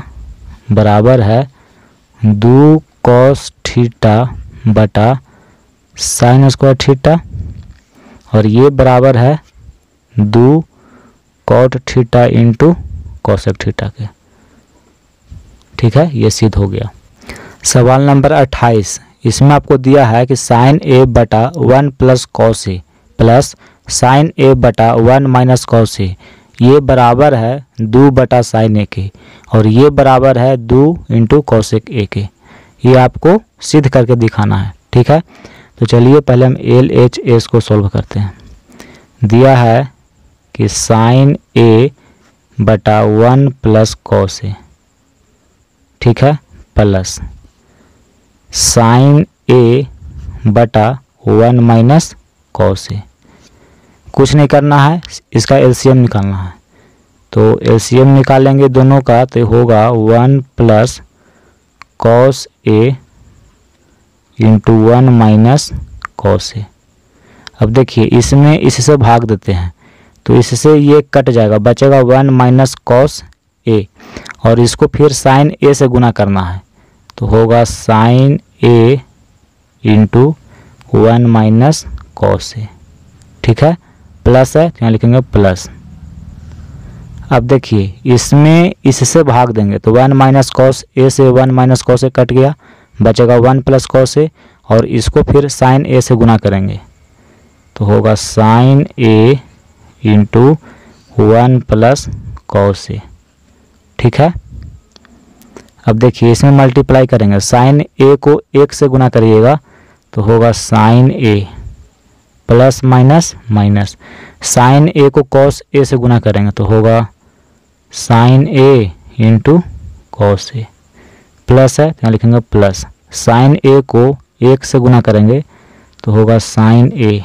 Speaker 1: बराबर है 2 कॉस थीटा बटा साइन स्क्वायर थीटा, और ये बराबर है 2 cot theta into cosec theta के। ठीक है, ये सिद्ध हो गया। सवाल नंबर 28, इसमें आपको दिया है कि साइन ए बटा 1 plus cos A plus sign ए बटा 1 माइनस कॉस ए, ये बराबर है 2 बटा साइन ए के, और ये बराबर है 2 इंटू कोसेक ए के। ये आपको सिद्ध करके दिखाना है। ठीक है, तो चलिए पहले हम एल एच एस को सॉल्व करते हैं। दिया है कि साइन ए बटा 1 प्लस कॉस ए, ठीक है, प्लस साइन ए बटा 1 माइनस कॉस ए। कुछ नहीं करना है, इसका एलसीएम निकालना है। तो एलसीएम निकालेंगे दोनों का तो होगा 1 plus cos A into 1 minus cos A. अब देखिए इसमें इससे भाग देते हैं तो इससे ये कट जाएगा, बचेगा 1 माइनस कॉस ए, और इसको फिर साइन ए से गुना करना है तो होगा sign A into 1 minus cos A. ठीक है, प्लस है तो यहाँ लिखेंगे प्लस। अब देखिए इसमें इससे भाग देंगे तो 1 माइनस कॉस ए से 1 माइनस कॉस ए कट गया, बचेगा 1 प्लस कॉस ए, और इसको फिर साइन ए से गुना करेंगे तो होगा sign A into 1 plus cos A. ठीक है, अब देखिए इसमें मल्टीप्लाई करेंगे, साइन ए को 1 से गुना करिएगा तो होगा साइन ए प्लस माइनस माइनस, साइन ए को कॉस ए से गुना करेंगे तो होगा sign A into cos A, plus है तो यहाँ लिखेंगे प्लस, साइन ए को 1 से गुना करेंगे तो होगा साइन ए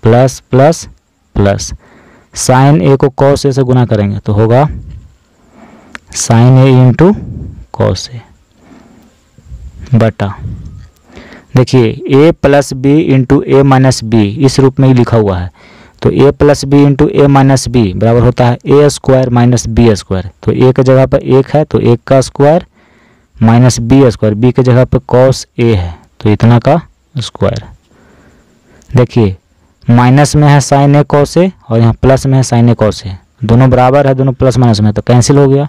Speaker 1: प्लस प्लस प्लस, साइन ए को कॉस ए से गुना करेंगे तो होगा sign A into cos A बटा, देखिए ए plus B into A minus B, इस रूप में ही लिखा हुआ है। तो ए plus B into A minus B बराबर होता है A square minus B square. तो ए के जगह पर 1 है तो 1 का square minus B square, B के जगह पर कॉस ए है तो इतना का स्क्वायर। देखिए माइनस में है साइन ए कॉस ए और यहाँ प्लस में है साइन ए कॉस ए, दोनों बराबर है, दोनों प्लस माइनस में है तो कैंसिल हो गया।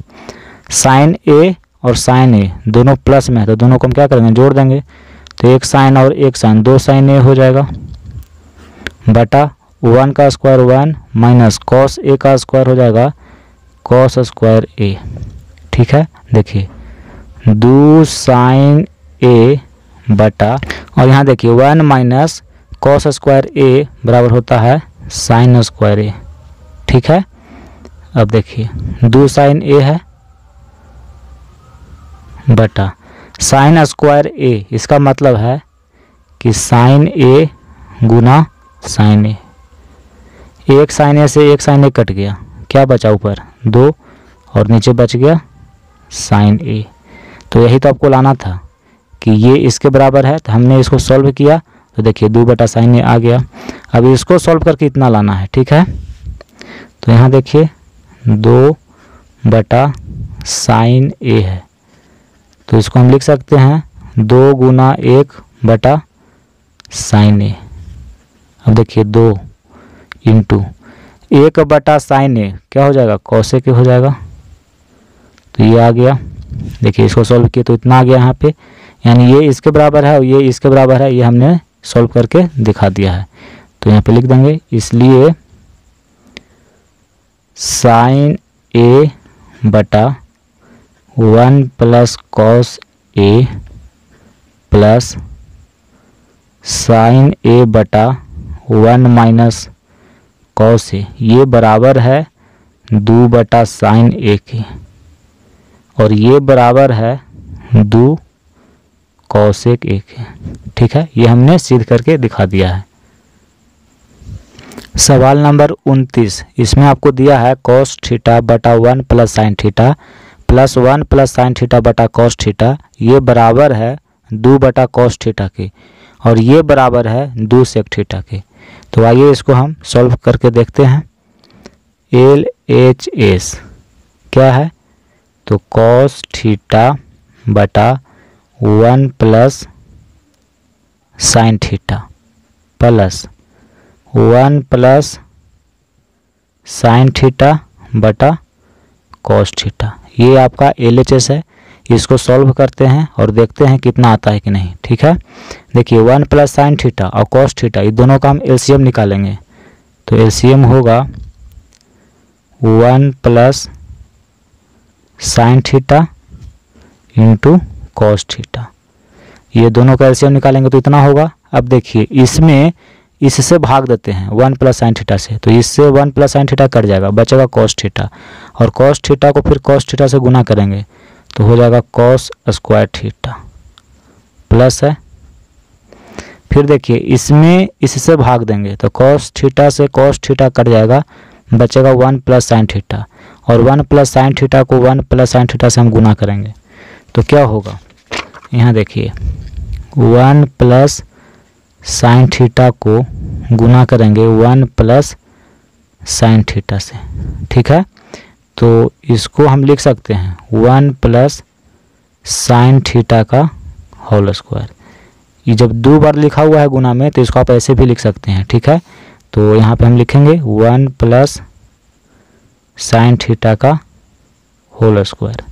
Speaker 1: साइन ए और साइन ए दोनों प्लस में है तो दोनों को हम क्या करेंगे, जोड़ देंगे तो एक साइन और एक साइन, 2 साइन ए हो जाएगा बटा 1 का स्क्वायर 1 माइनस कॉस ए का स्क्वायर हो जाएगा कॉस स्क्वायर ए। ठीक है, देखिए 2 साइन ए बटा, और यहाँ देखिए 1 माइनस कॉस स्क्वायर ए बराबर होता है साइन स्क्वायर ए। ठीक है, अब देखिए 2 साइन ए है बटा साइन स्क्वायर ए, इसका मतलब है कि साइन ए गुना साइन ए। एक साइन ए से एक साइन ए कट गया, क्या बचा ऊपर 2 और नीचे बच गया साइन ए। तो यही तो आपको लाना था कि ये इसके बराबर है, तो हमने इसको सॉल्व किया तो देखिए 2 बटा साइन ए आ गया। अब इसको सॉल्व करके इतना लाना है। ठीक है, तो यहाँ देखिए 2 बटा साइन ए है, तो इसको हम लिख सकते हैं 2 गुना 1 बटा साइन ए। अब देखिए 2 इंटू 1 बटा साइन ए क्या हो जाएगा कॉसेक हो जाएगा, तो ये आ गया। देखिए इसको सॉल्व किए तो इतना आ गया यहाँ पे, यानी ये इसके बराबर है और ये इसके बराबर है, ये हमने सॉल्व करके दिखा दिया है। तो यहाँ पे लिख देंगे इसलिए साइन ए बटा 1 plus cos A plus sign ए बटा 1 माइनस कॉस ए, ये बराबर है 2 बटा साइन ए के, और ये बराबर है 2 कॉसेक ए के। ठीक है, ये हमने सिद्ध करके दिखा दिया है। सवाल नंबर 29, इसमें आपको दिया है कॉस थीटा बटा 1 plus sine theta plus 1 plus sine theta बटा कॉस थीटा, ये बराबर है 2 बटा कॉस थीटा के, और ये बराबर है 2 सेक थीटा के। तो आइए इसको हम सॉल्व करके देखते हैं। LHS क्या है, तो कॉस थीटा बटा 1 plus sine theta plus 1 plus sine theta बटा कॉस थीटा, ये आपका LHS है। इसको सॉल्व करते हैं और देखते हैं कितना आता है कि नहीं। ठीक है, देखिए 1 प्लस साइन थीटा और कॉस थीटा, ये दोनों का हम LCM निकालेंगे, तो LCM होगा 1 plus sine theta into cos theta, ये दोनों का LCM निकालेंगे तो इतना होगा। अब देखिए इसमें इससे भाग देते हैं 1 प्लस साइन थीटा से, तो इससे 1 प्लस साइन थीटा कट जाएगा, बचेगा कॉस थीटा, और कॉस थीटा को फिर कॉस थीटा से गुना करेंगे तो हो जाएगा कॉस स्क्वायर थीटा प्लस है। फिर देखिए इसमें इससे भाग देंगे तो कॉस थीटा से कॉस थीटा कट जाएगा, बचेगा 1 प्लस साइन थीटा, और 1 प्लस साइन थीटा को 1 प्लस साइन थीटा से हम गुना करेंगे तो क्या होगा, यहाँ देखिए 1 प्लस साइन थीटा को गुना करेंगे 1 प्लस साइन थीटा से। ठीक है, तो इसको हम लिख सकते हैं 1 प्लस साइन थीटा का होल स्क्वायर। ये जब 2 बार लिखा हुआ है गुना में तो इसको आप ऐसे भी लिख सकते हैं। ठीक है, तो यहाँ पे हम लिखेंगे 1 प्लस साइन थीटा का होल स्क्वायर।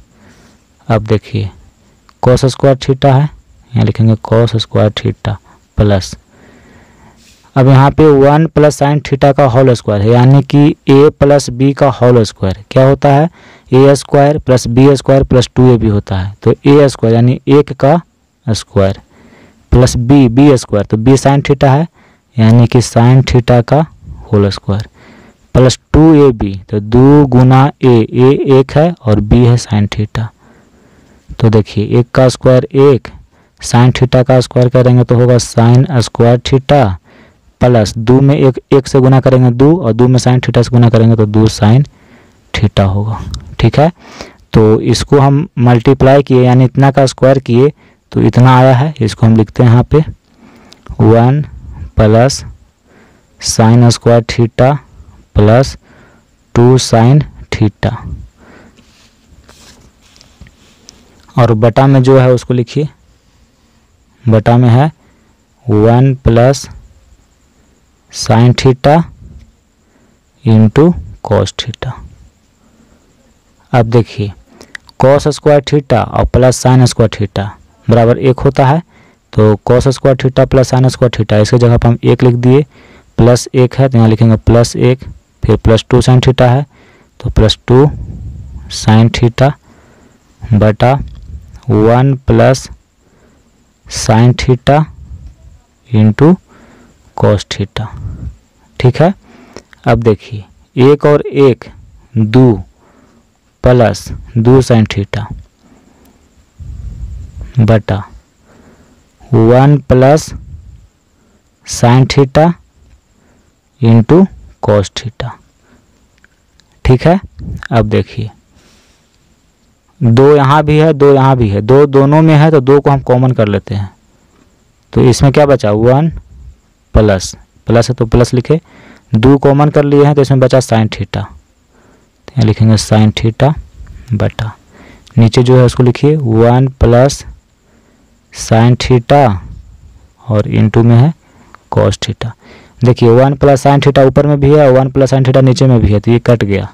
Speaker 1: अब देखिए कॉस स्क्वायर थीटा है, यहाँ लिखेंगे कॉस स्क्वायर थीटा प्लस, अब यहाँ पे 1 प्लस साइन थीटा का होल स्क्वायर है, यानी कि a प्लस बी का होल स्क्वायर क्या होता है, a square plus B square plus 2ab होता है। तो a स्क्वायर यानी 1 का स्क्वायर प्लस b स्क्वायर, तो b साइन थीटा है यानी कि साइन थीटा का होल स्क्वायर प्लस 2ab, तो 2 गुना a 1 है और b है साइन थीटा। तो देखिए 1 का स्क्वायर 1, साइन थीटा का स्क्वायर करेंगे तो होगा साइन स्क्वायर थीटा प्लस 2 में 1 से गुना करेंगे 2, और 2 में साइन थीटा से गुना करेंगे तो 2 साइन थीटा होगा। ठीक है, तो इसको हम मल्टीप्लाई किए यानी इतना का स्क्वायर किए तो इतना आया है, इसको हम लिखते हैं यहाँ पे 1 plus sign square theta plus 2 sine theta, और बटा में जो है उसको लिखिए, बटा में है 1 plus sine theta into cos theta. अब देखिए कॉस स्क्वायर थीटा और प्लस साइन स्क्वायर थीटा बराबर 1 होता है, तो cos square theta plus sign square theta, इसकी जगह पर हम 1 लिख दिए, प्लस 1 है तो यहाँ लिखेंगे प्लस 1, फिर प्लस 2 साइन थीटा है तो प्लस 2 साइन थीटा बटा 1 plus sine theta into cos theta. ठीक है, अब देखिए 1 और 1 2 प्लस 2 साइन थीटा बटा 1 plus sine theta into cos theta. ठीक है, अब देखिए 2 यहाँ भी है 2 यहाँ भी है, 2 दोनों में है तो 2 को हम कॉमन कर लेते हैं, तो इसमें क्या बचा 1 प्लस प्लस है तो प्लस लिखे, 2 कॉमन कर लिए हैं तो इसमें बचा साइन थीटा, तो यहाँ लिखेंगे साइन थीटा बटा नीचे जो है उसको लिखिए 1 प्लस साइन थीटा और इंटू में है कॉस थीटा। देखिए 1 प्लस साइन थीटा ऊपर में भी है और 1 प्लस साइन थीटा नीचे में भी है, तो ये कट गया,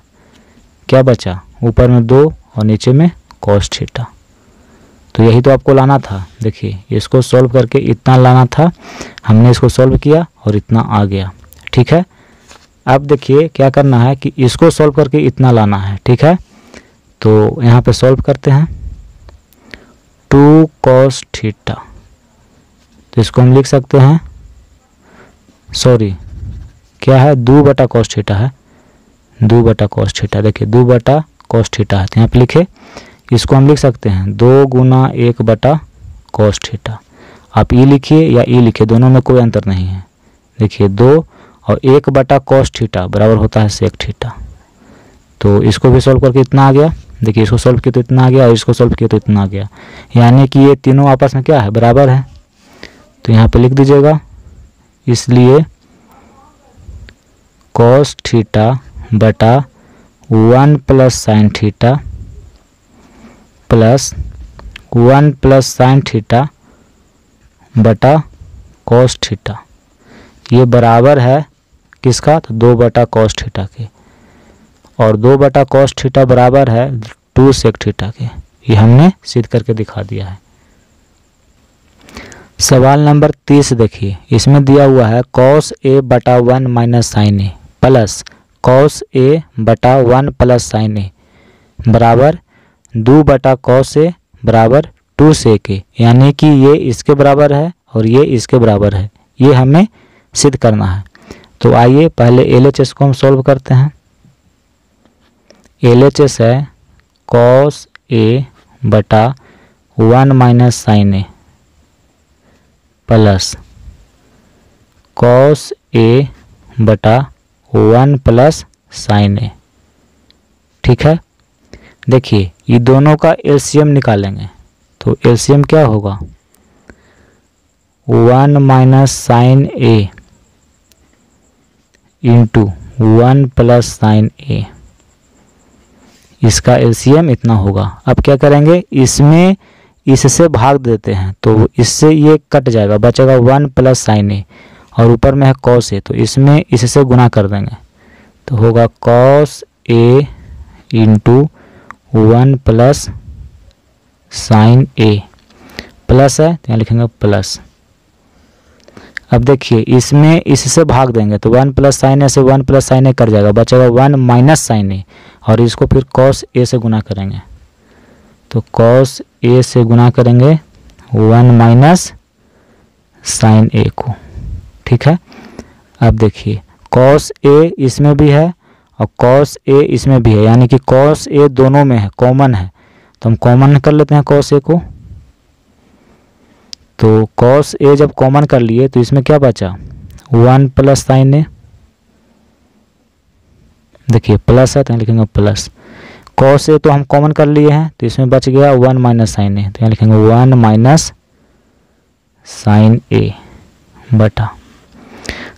Speaker 1: क्या बचा ऊपर में 2 और नीचे में कॉस थीटा। तो यही तो आपको लाना था। देखिए इसको सॉल्व करके इतना लाना था, हमने इसको सॉल्व किया और इतना आ गया। ठीक है, अब देखिए क्या करना है कि इसको सॉल्व करके इतना लाना है। ठीक है, तो यहाँ पे सॉल्व करते हैं 2 कॉस थीटा, तो इसको हम लिख सकते हैं, सॉरी क्या है 2 बटा कॉस थीटा है, 2 बटा कॉस थीटा। देखिए 2 बटा कॉस थीटा है तो यहाँ पे लिखे, इसको हम लिख सकते हैं 2 गुना 1 बटा कॉस थीटा। आप ई लिखिए या ई लिखिए, दोनों में कोई अंतर नहीं है। देखिए 2 और 1 बटा कॉस थीटा बराबर होता है सेक थीटा। तो इसको भी सॉल्व करके इतना आ गया। देखिए इसको सॉल्व किया तो इतना आ गया और इसको सॉल्व किया तो इतना आ गया, यानी कि ये तीनों आपस में क्या है बराबर है। तो यहाँ पे लिख दीजिएगा, इसलिए कॉस थीटा बटा 1 plus sine theta plus 1 plus sine theta बटा कॉस थीटा, ये बराबर है किसका, तो 2 बटा कॉस थीटा के, और 2 बटा कॉस थीटा बराबर है 2 सेक थीटा के। ये हमने सिद्ध करके दिखा दिया है। सवाल नंबर 30 देखिए, इसमें दिया हुआ है कॉस ए बटा 1 minus sign A plus cos A बटा 1 प्लस साइन ए बराबर 2 बटा कॉस ए बराबर 2 सेक ए, यानी कि ये इसके बराबर है और ये इसके बराबर है। ये हमें सिद्ध करना है। तो आइए पहले LHS को हम सॉल्व करते हैं। LHS है कॉस ए बटा 1 minus sign A plus cos A बटा 1 प्लस साइन ए। ठीक है, देखिए ये दोनों का एलसीएम निकालेंगे, तो एलसीएम क्या होगा 1 माइनस साइन ए इंटू 1 प्लस साइन ए, इसका एलसीएम इतना होगा। अब क्या करेंगे, इसमें इससे भाग देते हैं तो इससे ये कट जाएगा, बचेगा 1 प्लस साइन ए और ऊपर में है कॉस ए, तो इसमें इससे गुना कर देंगे तो होगा cos A into 1 plus sign A, plus है तो यहाँ लिखेंगे प्लस। अब देखिए इसमें इससे भाग देंगे तो 1 प्लस साइन ए से 1 प्लस साइन ए कर जाएगा, बचेगा 1 माइनस साइन ए, और इसको फिर कॉस ए से गुना करेंगे तो कॉस ए से गुना करेंगे 1 माइनस साइन ए को। ठीक है, अब देखिए कॉस ए इसमें भी है और कॉस ए इसमें भी है, यानी कि कॉस ए दोनों में है, कॉमन है, तो हम कॉमन कर लेते हैं कॉस ए को। तो कॉस ए जब कॉमन कर लिए तो इसमें क्या बचा 1 प्लस साइन ए, देखिए प्लस है तो यहाँ लिखेंगे प्लस, कॉस ए तो हम कॉमन कर लिए हैं तो इसमें बच गया 1 माइनस साइन ए, तो यहाँ लिखेंगे 1 माइनस साइन ए बटा,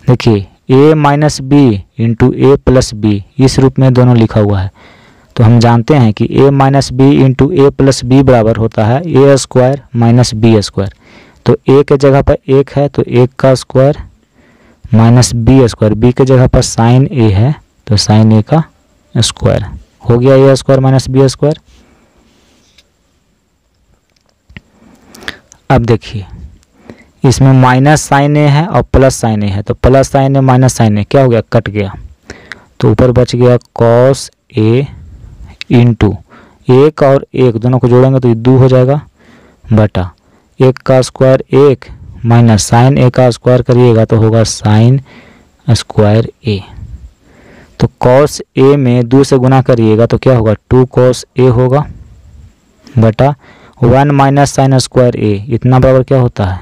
Speaker 1: देखिए a minus B into A plus B, इस रूप में दोनों लिखा हुआ है। तो हम जानते हैं कि a minus B into A plus B बराबर होता है A square minus B square. तो a के जगह पर 1 है तो 1 का square minus B square, B के जगह पर साइन a है तो साइन a का स्क्वायर, हो गया ए स्क्वायर माइनस बी स्क्वायर। अब देखिए इसमें माइनस साइन ए है और प्लस साइन ए है, तो प्लस साइन ए माइनस साइन ए क्या हो गया, कट गया। तो ऊपर बच गया कॉस ए इंटू 1 और 1 दोनों को जोड़ेंगे तो ये 2 हो जाएगा, बटा 1 का स्क्वायर 1 माइनस साइन ए का स्क्वायर करिएगा तो होगा साइन स्क्वायर ए। तो कॉस ए में 2 से गुना करिएगा तो क्या होगा, 2 कॉस ए होगा, बटा 1 माइनस साइन स्क्वायर ए, इतना बराबर क्या होता है,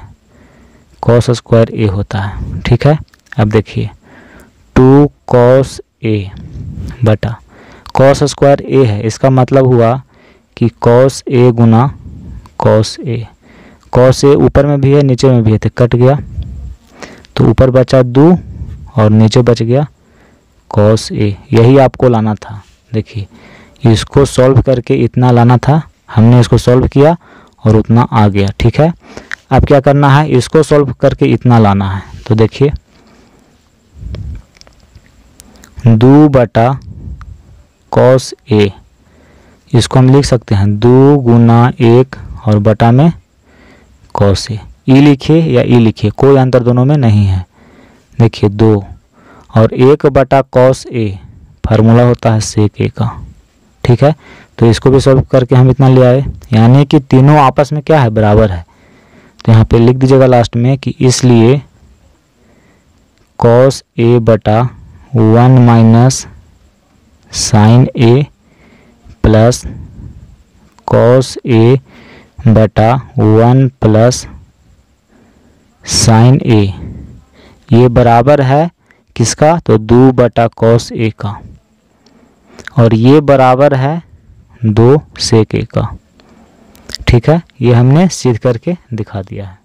Speaker 1: कॉस स्क्वायर ए होता है। ठीक है, अब देखिए 2 कॉस ए बटा कॉस स्क्वायर ए है, इसका मतलब हुआ कि cos A Guna cos A. Cos A ऊपर में भी है नीचे में भी है तो कट गया, तो ऊपर बचा 2 और नीचे बच गया कॉस ए। यही आपको लाना था। देखिए इसको सॉल्व करके इतना लाना था, हमने इसको सॉल्व किया और उतना आ गया। ठीक है, अब क्या करना है, इसको सॉल्व करके इतना लाना है। तो देखिए 2 बटा कॉस ए, इसको हम लिख सकते हैं 2 गुना 1 और बटा में कॉस ए। ई लिखिए या ई लिखिए, कोई अंतर दोनों में नहीं है। देखिए 2 और 1 बटा कॉस ए, फार्मूला होता है सेक ए का। ठीक है, तो इसको भी सॉल्व करके हम इतना ले आए, यानी कि तीनों आपस में क्या है, बराबर है। तो यहाँ पे लिख दीजिएगा लास्ट में कि इसलिए कॉस ए बटा 1 minus sign A plus cos A बटा 1 प्लस साइन ए, ये बराबर है किसका, तो 2 बटा कॉस ए का, और ये बराबर है 2 सेक ए का। ठीक है, ये हमने सिद्ध करके दिखा दिया है।